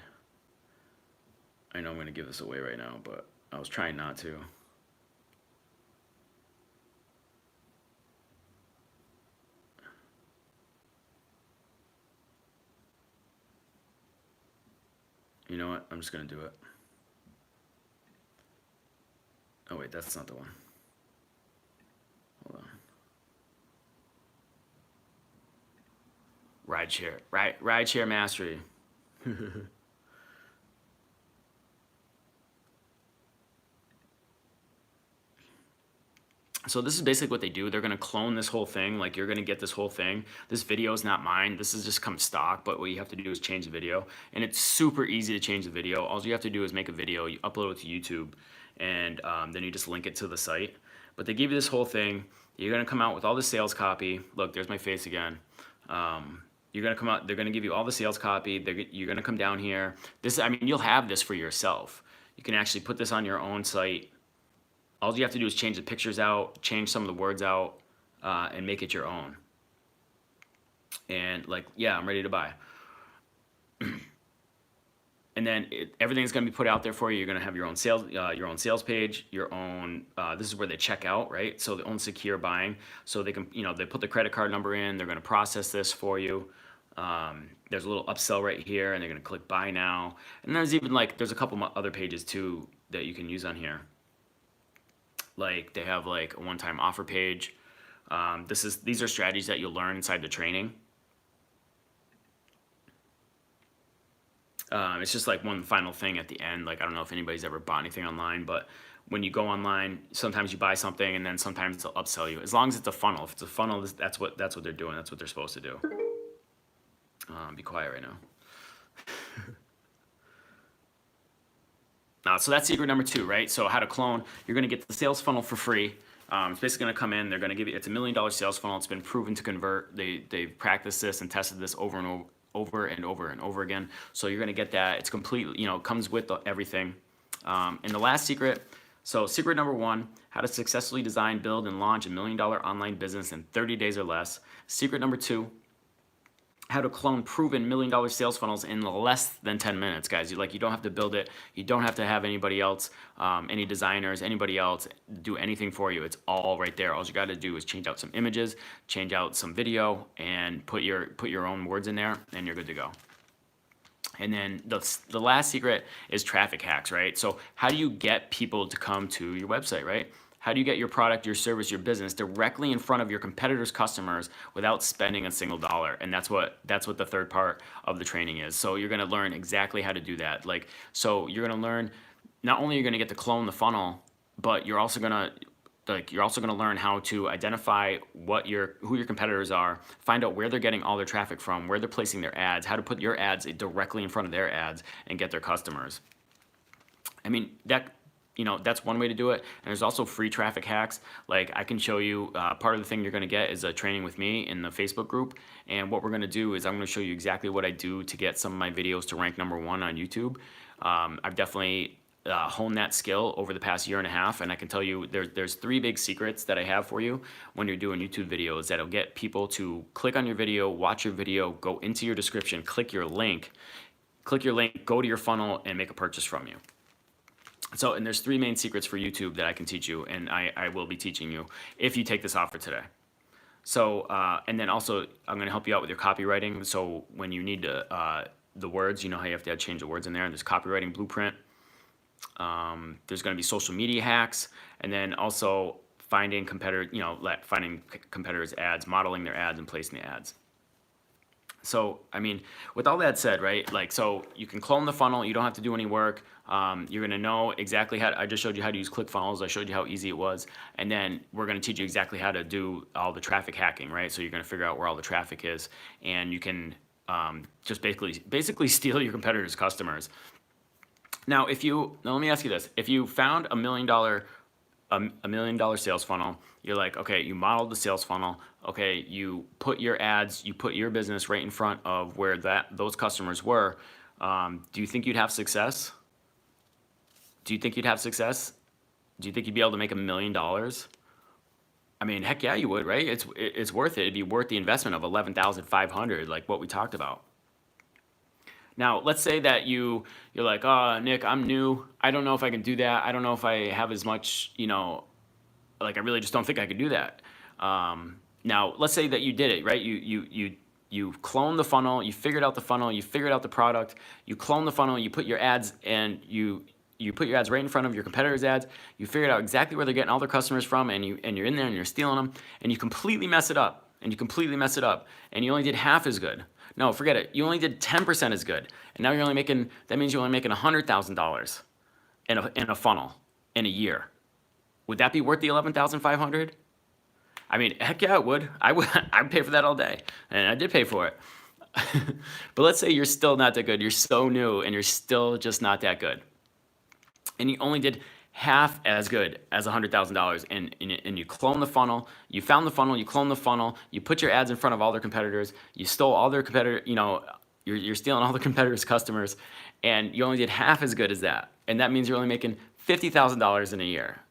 I know I'm going to give this away right now, but I was trying not to. You know what? I'm just going to do it. Oh, wait, that's not the one. Hold on. Rideshare mastery. So this is basically what they do. They're going to clone this whole thing. Like you're going to get this whole thing. This video is not mine. This is just come stock, but what you have to do is change the video. And it's super easy to change the video. All you have to do is make a video, you upload it to YouTube, and then you just link it to the site. But they give you this whole thing. You're going to come out with all the sales copy. Look, there's my face again. You're going to come out, they're going to give you all the sales copy. You're going to come down here. You'll have this for yourself. You can actually put this on your own site. All you have to do is change the pictures out, change some of the words out, and make it your own. And like, yeah, I'm ready to buy. And then everything's going to be put out there for you. You're going to have your own sales page, your own. This is where they check out, right? So the own secure buying. So they can, they put the credit card number in. They're going to process this for you. There's a little upsell right here, and they're going to click buy now. And there's even there's a couple other pages too that you can use on here. Like they have like a one-time offer page. These are strategies that you'll learn inside the training. It's just like one final thing at the end. Like I don't know if anybody's ever bought anything online, but when you go online, sometimes you buy something and then sometimes they'll upsell you. As long as it's a funnel. If it's a funnel, that's what they're doing. That's what they're supposed to do. Be quiet right now. So that's secret number 2, right? So how to clone. You're going to get the sales funnel for free. It's basically going to come in. They're going to give you, it's $1 million sales funnel. It's been proven to convert. They've practiced this and tested this over and over again. So you're going to get that. It's completely, comes with everything. And the last secret, so secret number 1, how to successfully design, build, and launch $1 million online business in 30 days or less. Secret number 2, how to clone proven $1 million sales funnels in less than 10 minutes, guys. You don't have to build it. You don't have to have anybody else, any designers, anybody else do anything for you. It's all right there. All you got to do is change out some images, change out some video, and put your own words in there, and you're good to go. And then the last secret is traffic hacks, right? So how do you get people to come to your website, right? How do you get your product, your service, your business directly in front of your competitors' customers without spending a single dollar? And that's what the third part of the training is. So you're going to learn exactly how to do that. So you're going to learn, not only are you going to get to clone the funnel, but you're also going to learn how to identify who your competitors are, find out where they're getting all their traffic from, where they're placing their ads, how to put your ads directly in front of their ads and get their customers. I mean, that's one way to do it. And there's also free traffic hacks. Like I can show you, part of the thing you're going to get is a training with me in the Facebook group. And what we're going to do is I'm going to show you exactly what I do to get some of my videos to rank #1 on YouTube. I've definitely honed that skill over the past 1.5 years, and I can tell you there's 3 big secrets that I have for you when you're doing YouTube videos that'll get people to click on your video, watch your video, go into your description, click your link, go to your funnel, and make a purchase from you. So, and there's 3 main secrets for YouTube that I can teach you, and I will be teaching you if you take this offer today. So, and then also I'm going to help you out with your copywriting. So when you need the words, you know how you have to change the words in there, and there's copywriting blueprint. There's going to be social media hacks, and then also finding competitors' ads, modeling their ads, and placing the ads. So, I mean, with all that said, right, so you can clone the funnel. You don't have to do any work. You're going to know exactly I just showed you how to use Clickfunnels. I showed you how easy it was. And then we're going to teach you exactly how to do all the traffic hacking, right? So you're going to figure out where all the traffic is, and you can just basically steal your competitors' customers. Now, let me ask you this. If you found a $1 million sales funnel, you're like, okay, you modeled the sales funnel. Okay, you put your ads, you put your business right in front of where those customers were. Do you think you'd have success? Do you think you'd have success? Do you think you'd be able to make $1 million? I mean, heck yeah, you would, right? It's worth it. It'd be worth the investment of $11,500, like what we talked about. Now, let's say that you're like, oh, Nick, I'm new. I don't know if I can do that. I don't know if I have as much, I really just don't think I could do that. Now, let's say that you did it, right? You cloned the funnel, you figured out the funnel, you figured out the product, you cloned the funnel, you put your ads, and you put your ads right in front of your competitors' ads. You figured out exactly where they're getting all their customers from, and you're in there and you're stealing them, and you completely mess it up, and you only did half as good. No, forget it. You only did 10% as good, and now that means you're only making $100,000 in a funnel in a year. Would that be worth the $11,500? I mean, heck yeah, it would. I'd pay for that all day, and I did pay for it. But let's say you're still not that good. You're so new, and you're still just not that good, and you only did half as good as $100,000, and you clone the funnel. You found the funnel. You clone the funnel. You put your ads in front of all their competitors. You stole all their competitor. You're stealing all the competitors' customers, and you only did half as good as that. And that means you're only making $50,000 in a year.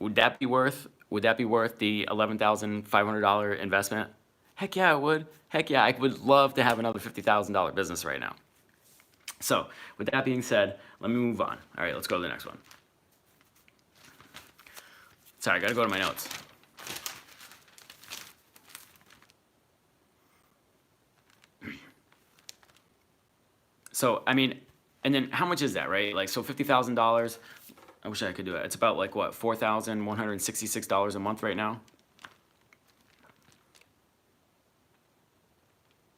Would that be worth the $11,500 investment? Heck yeah, it would. Heck yeah, I would love to have another $50,000 business right now. So with that being said, let me move on. All right, let's go to the next one. Sorry, I gotta go to my notes. So, I mean, and then how much is that, right? So $50,000, I wish I could do it. It's about $4,166 a month right now.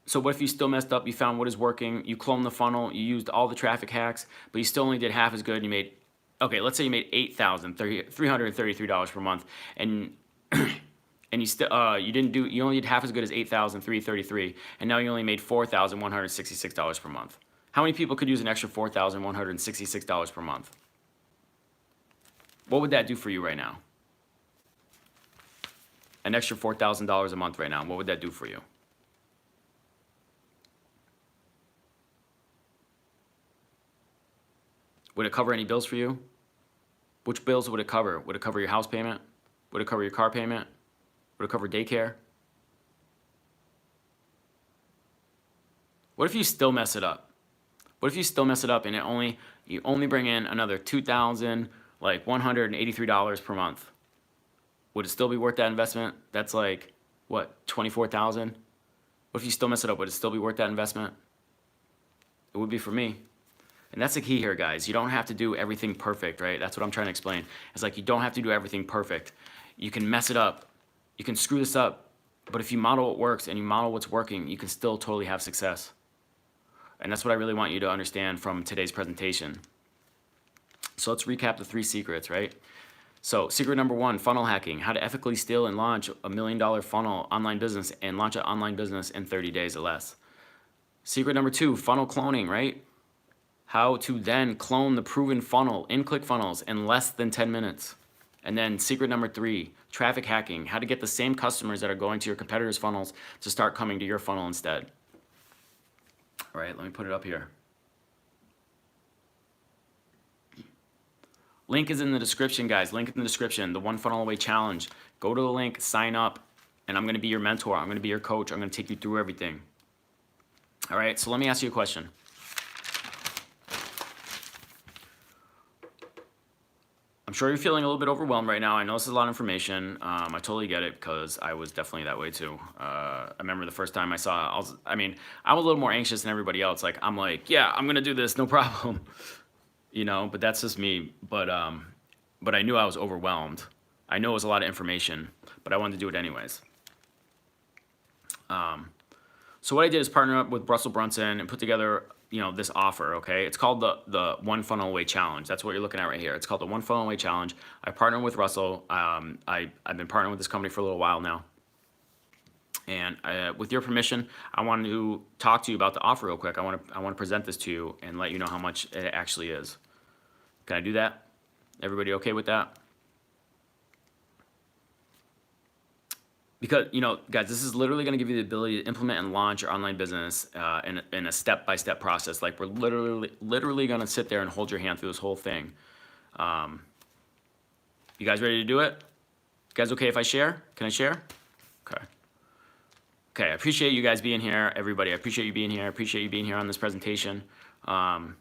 So what if you still messed up, you found what is working, you cloned the funnel, you used all the traffic hacks, but you still only did half as good, let's say you made $8,333 per month, and and you only did half as good as $8,333, and now you only made $4,166 per month. How many people could use an extra $4,166 per month? What would that do for you right now? An extra $4,000 a month right now, what would that do for you? Would it cover any bills for you? Which bills would it cover? Would it cover your house payment? Would it cover your car payment? Would it cover daycare? What if you still mess it up? What if you still mess it up and you only bring in another $2,183 per month? Would it still be worth that investment? That's like what, 24,000? What if you still mess it up? Would it still be worth that investment? It would be for me. And that's the key here, guys. You don't have to do everything perfect, right? That's what I'm trying to explain. It's like you don't have to do everything perfect. You can mess it up. You can screw this up. But if you model what works and you model what's working, you can still totally have success. And that's what I really want you to understand from today's presentation. So let's recap the 3 secrets, right? So secret number 1, funnel hacking, how to ethically steal and launch $1 million funnel online business and launch an online business in 30 days or less. Secret number 2, funnel cloning, right? How to then clone the proven funnel in Clickfunnels in less than 10 minutes. And then secret number 3, traffic hacking, how to get the same customers that are going to your competitors' funnels to start coming to your funnel instead. All right, let me put it up here. Link is in the description, guys. Link in the description, the One Funnel Away Challenge. Go to the link, sign up, and I'm gonna be your mentor. I'm gonna be your coach. I'm gonna take you through everything. All right, so let me ask you a question. I'm sure you're feeling a little bit overwhelmed right now. I know this is a lot of information. I totally get it because I was definitely that way too. I remember the first time I saw it, I was a little more anxious than everybody else. Like, I'm like, yeah, I'm gonna do this, no problem. You know, but that's just me. But I knew I was overwhelmed. I know it was a lot of information, but I wanted to do it anyways. So what I did is partner up with Russell Brunson and put together, you know, this offer, okay? It's called the One Funnel Away Challenge. That's what you're looking at right here. It's called the One Funnel Away Challenge. I partnered with Russell. I've been partnering with this company for a little while now. And with your permission, I wanted to talk to you about the offer real quick. I want to present this to you and let you know how much it actually is. Can I do that? Everybody okay with that? Because, you know, guys, this is literally going to give you the ability to implement and launch your online business in a step-by-step process. Like, we're literally going to sit there and hold your hand through this whole thing. You guys ready to do it? You guys okay if I share? Can I share? Okay. Okay, I appreciate you guys being here, everybody. I appreciate you being here. I appreciate you being here on this presentation. Because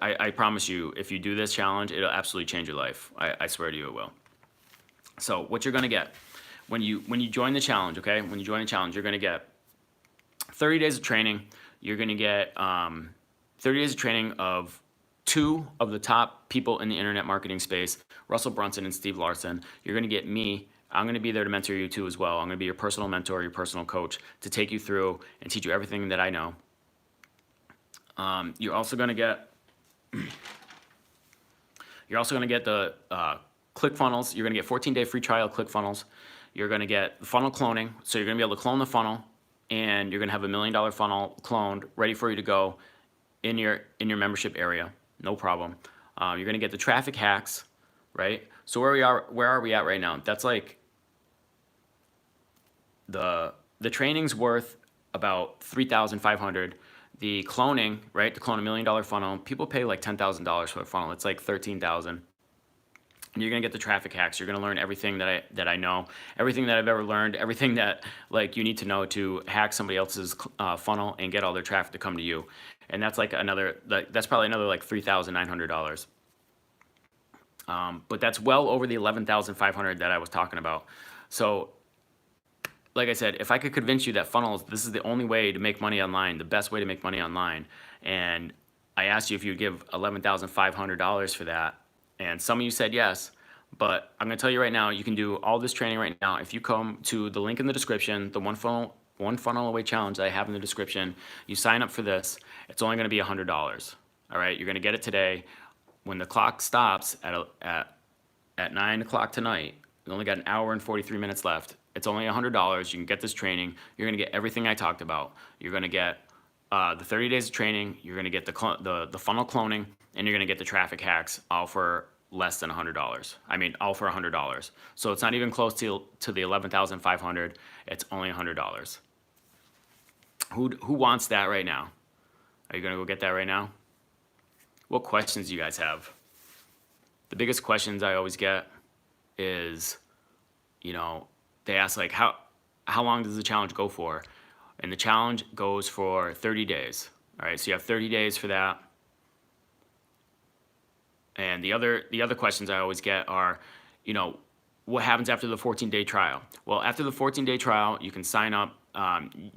I promise you, if you do this challenge, it'll absolutely change your life. I swear to you it will. So what you're going to get when you join the challenge, okay? When you join the challenge, you're going to get 30 days of training. You're going to get 30 days of training of 2 of the top people in the internet marketing space, Russell Brunson and Steve Larson. You're going to get me. I'm going to be there to mentor you too as well. I'm going to be your personal mentor, your personal coach, to take you through and teach you everything that I know. You're also going to get the Clickfunnels. You're going to get 14-day free trial Clickfunnels. You're going to get funnel cloning. So you're going to be able to clone the funnel, and you're going to have $1 million funnel cloned, ready for you to go in your membership area. No problem. You're going to get the traffic hacks, right? So where are we at right now? That's like the training's worth about $3,500. The cloning, right? To clone $1 million funnel, people pay like $10,000 for a funnel. It's like $13,000. And you're gonna get the traffic hacks. You're gonna learn everything that I know, everything that I've ever learned, everything that like you need to know to hack somebody else's funnel and get all their traffic to come to you. And that's like that's probably another like $3,900. But that's well over the $11,500 that I was talking about. So, like I said, if I could convince you that funnels, this is the only way to make money online, the best way to make money online, and I asked you if you'd give $11,500 for that, and some of you said yes, but I'm gonna tell you right now, you can do all this training right now. If you come to the link in the description, the One Funnel Away Challenge that I have in the description, you sign up for this, it's only gonna be $100, all right? You're gonna get it today. When the clock stops at 9 o'clock tonight, you only got an hour and 43 minutes left. It's only $100. You can get this training. You're gonna get everything I talked about. You're gonna get the 30 days of training. You're gonna get the funnel cloning, and you're gonna get the traffic hacks, all for less than $100. I mean, all for $100. So it's not even close to the $11,500. It's only $100. Who wants that right now? Are you gonna go get that right now? What questions do you guys have? The biggest questions I always get is, you know, they ask like, how long does the challenge go for? And the challenge goes for 30 days. All right, so you have 30 days for that. And the other questions I always get are, you know, what happens after the 14-day trial? Well, after the 14-day trial, you can sign up.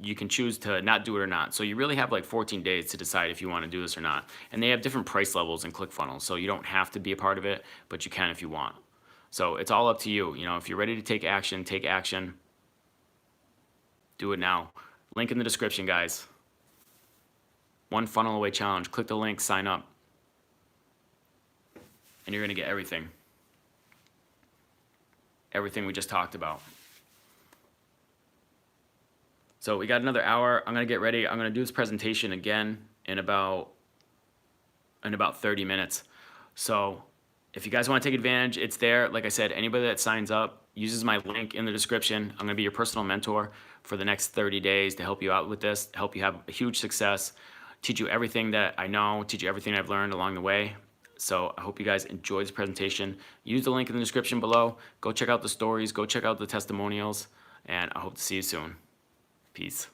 You can choose to not do it or not. So you really have like 14 days to decide if you want to do this or not. And they have different price levels in Clickfunnels, so you don't have to be a part of it, but you can if you want. So it's all up to you. You know, if you're ready to take action, take action. Do it now. Link in the description, guys. One funnel away challenge. Click the link, sign up, and you're gonna get everything. Everything we just talked about. So we got another hour. I'm gonna get ready. I'm gonna do this presentation again in about 30 minutes. So if you guys want to take advantage, it's there. Like I said, anybody that signs up uses my link in the description. I'm gonna be your personal mentor for the next 30 days to help you out with this, help you have a huge success, teach you everything that I know, teach you everything I've learned along the way. So I hope you guys enjoy this presentation. Use the link in the description below. Go check out the stories, go check out the testimonials, and I hope to see you soon. Peace.